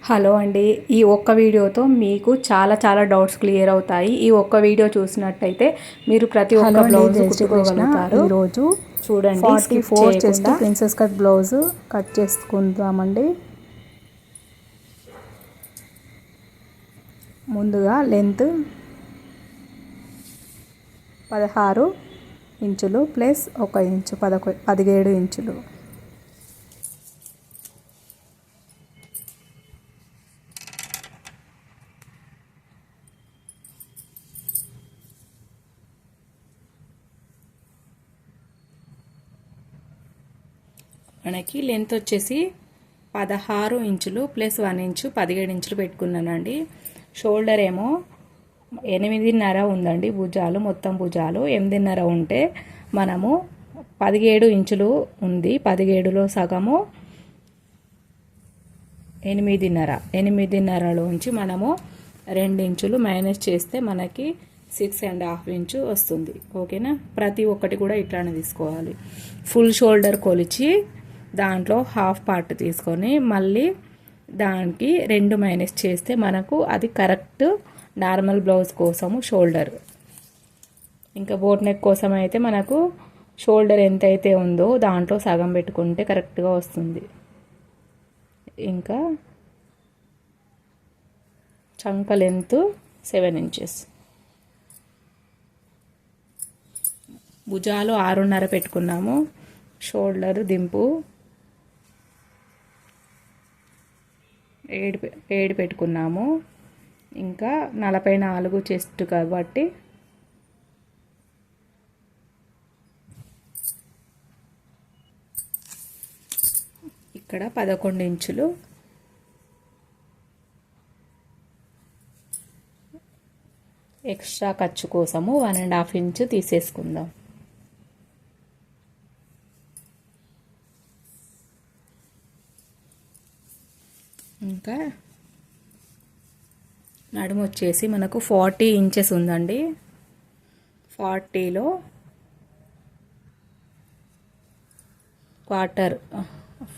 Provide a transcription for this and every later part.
Hello అండి. ఈ ఒక్క వీడియోతో మీకు చాలా డౌట్స్ క్లియర్ అవుతాయి. ఈ ఒక్క వీడియో చూసినట్టయితే మీరు ప్రతి ఒక్క బ్లౌజ్ కుట్టుకోగలుగుతారు. ఈరోజు చూడండి, 44 chest princess cut blouse cut చేసుకుందామండి. ముందుగా లెంత్ 16 ఇంచులు ప్లస్ 1 ఇంచు 17 ఇంచులు. మనకి లెంత్ వచ్చేసి 16 ఇంచులు ప్లస్ 1 ఇంచు 17 ఇంచులు పెట్టుకున్నానండి. షోల్డర్ ఏమో 8.5 ఉందండి. భుజాలు మొత్తం భుజాలు 8.5 ఉంటే మనము 17 ఇంచులు ఉంది. 17లో సగము 8.5లోంచి మనము 2 ఇంచులు మైనస్ చేస్తే మనకి 6.5 ఇంచు వస్తుంది. ఓకేనా? ప్రతి ఒక్కటి కూడా ఇట్లానే తీసుకోవాలి. ఫుల్ షోల్డర్ కొలిచి దాంట్లో హాఫ్ పార్ట్ తీసుకొని మళ్ళీ దానికి 2 మైనస్ చేస్తే మనకు అది కరెక్ట్ నార్మల్ బ్లౌజ్ కోసము షోల్డర్. ఇంకా బోట్ నెక్ కోసం అయితే మనకు షోల్డర్ ఎంతైతే ఉందో దాంట్లో సగం పెట్టుకుంటే కరెక్ట్గా వస్తుంది. ఇంకా చంక లెంత్ 7 ఇంచెస్. భుజాలు 6.5 పెట్టుకున్నాము. షోల్డర్ దింపు 7 పెట్టుకున్నాము. ఇంకా 44 చెస్ట్ కాబట్టి ఇక్కడ 11 ఇంచులు. ఎక్స్ట్రా ఖర్చు కోసము 1.5 ఇంచు తీసేసుకుందాం. ఇంకా నడుము వచ్చేసి మనకు 40 ఇంచెస్ ఉందండి. 40లో quarter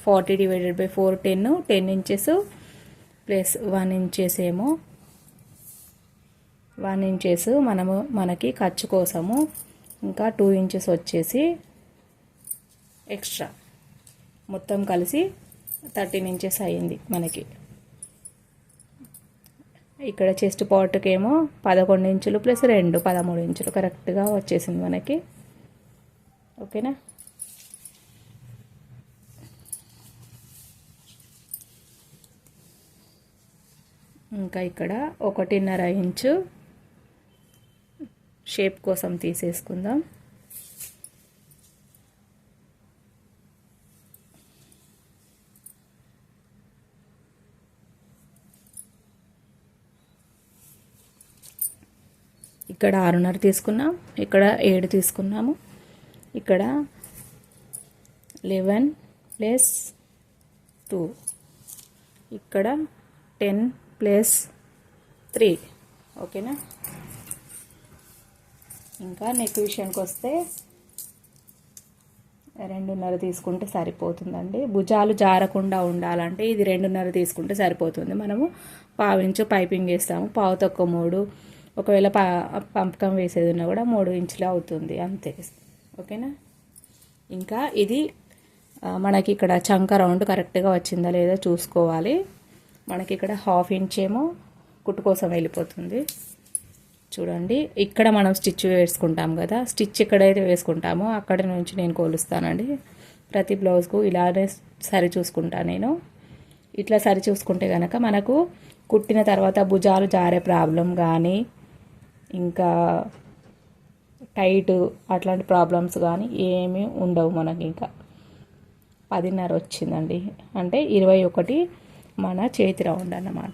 40 divided by 4 10 inches plus 1 inches ఏమో 1 ఇంచెస్ మనకి ఖర్చు కోసము. ఇంకా 2 ఇంచెస్ వచ్చేసి ఎక్స్ట్రా. మొత్తం కలిసి 13 ఇంచెస్ అయ్యింది మనకి. ఇక్కడ చెస్ట్ పార్ట్కి ఏమో 11 ఇంచులు ప్లస్ 2 13 ఇంచులు కరెక్ట్గా వచ్చేసింది మనకి. ఓకేనా? ఇంకా ఇక్కడ 1.5 ఇంచు షేప్ కోసం తీసేసుకుందాం. ఇక్కడ 6.5 తీసుకున్నాం. ఇక్కడ 7 తీసుకున్నాము. ఇక్కడ 11 ప్లస్ 2. ఇక్కడ 10 ప్లస్ 3. ఓకేనా? ఇంకా నెక్ విషయానికి వస్తే 2.5 తీసుకుంటే సరిపోతుందండి. భుజాలు జారకుండా ఉండాలంటే ఇది 2.5 తీసుకుంటే సరిపోతుంది. మనము 1/2 ఇంచు పైపింగ్ వేస్తాము. 1/2 తక్కువ 3. ఒకవేళ పంపకం వేసేది ఉన్నా కూడా 3 ఇంచులు అవుతుంది అంతే. ఓకేనా? ఇంకా ఇది మనకి ఇక్కడ చంక రౌండ్ కరెక్ట్గా వచ్చిందా లేదా చూసుకోవాలి. మనకి ఇక్కడ 1/2 ఇంచ్ ఏమో కుట్టు కోసం వెళ్ళిపోతుంది. చూడండి, ఇక్కడ మనం స్టిచ్ వేసుకుంటాం కదా, స్టిచ్ ఎక్కడైతే వేసుకుంటామో అక్కడ నుంచి నేను కొలుస్తానండి. ప్రతి బ్లౌజ్కు ఇలానే సరి చూసుకుంటాను నేను. ఇట్లా సరి చూసుకుంటే కనుక మనకు కుట్టిన తర్వాత భుజాలు జారే ప్రాబ్లం కానీ ఇంకా టైట్ అట్లాంటి ప్రాబ్లమ్స్ కానీ ఏమీ ఉండవు మనకి. ఇంకా 10.5 వచ్చిందండి అంటే 21 మన చేతి రౌండ్ అన్నమాట.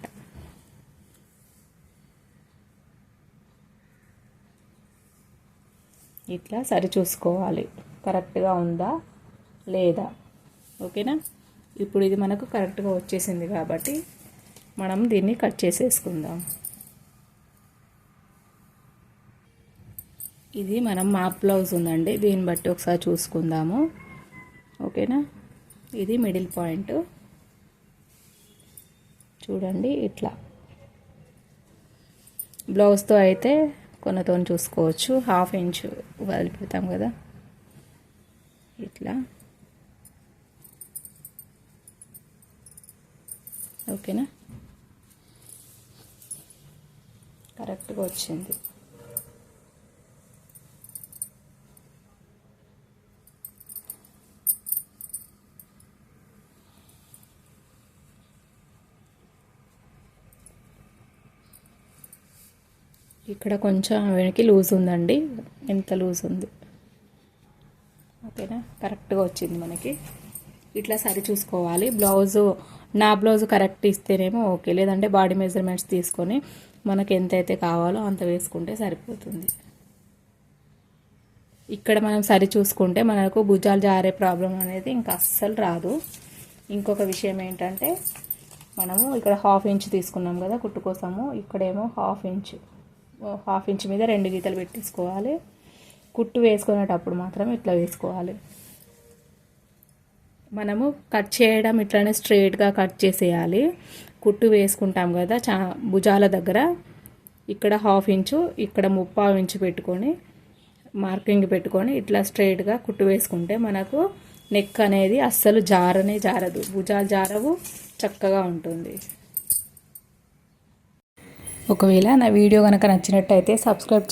ఇట్లా సరి చూసుకోవాలి కరెక్ట్గా ఉందా లేదా. ఓకేనా? ఇప్పుడు ఇది మనకు కరెక్ట్గా వచ్చేసింది కాబట్టి మనం దీన్ని కట్ చేసేసుకుందాం. ఇది మనం మాప్ బ్లౌజ్ ఉందండి, దీన్ని బట్టి ఒకసారి చూసుకుందాము. ఓకేనా? ఇది మిడిల్ పాయింట్. చూడండి ఇట్లా. బ్లౌజ్తో అయితే కొనతో చూసుకోవచ్చు, 1/2 ఇంచ్ వదిలిపెడతాం కదా, ఇట్లా. ఓకేనా, కరెక్ట్గా వచ్చింది. ఇక్కడ కొంచెం వెనక్కి లూజ్ ఉందండి, ఎంత లూజ్ ఉంది. ఓకేనా, కరెక్ట్గా వచ్చింది మనకి. ఇట్లా సరి చూసుకోవాలి. బ్లౌజు, నా బ్లౌజు కరెక్ట్ ఇస్తేనేమో ఓకే, లేదంటే బాడీ మెజర్మెంట్స్ తీసుకొని మనకి ఎంతైతే కావాలో అంత వేసుకుంటే సరిపోతుంది. ఇక్కడ మనం సరి చూసుకుంటే మనకు భుజాలు జారే ప్రాబ్లం అనేది ఇంకా అస్సలు రాదు. ఇంకొక విషయం ఏంటంటే, మనము ఇక్కడ 1/2 ఇంచ్ తీసుకున్నాం కదా కుట్టు కోసము, ఇక్కడేమో 1/2 ఇంచ్ మీద 2 గీతలు పెట్టేసుకోవాలి. కుట్టు వేసుకునేటప్పుడు మాత్రం ఇట్లా వేసుకోవాలి. మనము కట్ చేయడం ఇట్లానే స్ట్రైట్గా కట్ చేసేయాలి. కుట్టు వేసుకుంటాం కదా భుజాల దగ్గర, ఇక్కడ 1/2 ఇంచు, ఇక్కడ 3/4 ఇంచు పెట్టుకొని మార్కింగ్ పెట్టుకొని ఇట్లా స్ట్రైట్గా కుట్టు వేసుకుంటే మనకు నెక్ అనేది అస్సలు జారదు, భుజాలు జారవు, చక్కగా ఉంటుంది. ఒకవేళ నా వీడియో కనుక నచ్చినట్టయితే సబ్స్క్రైబ్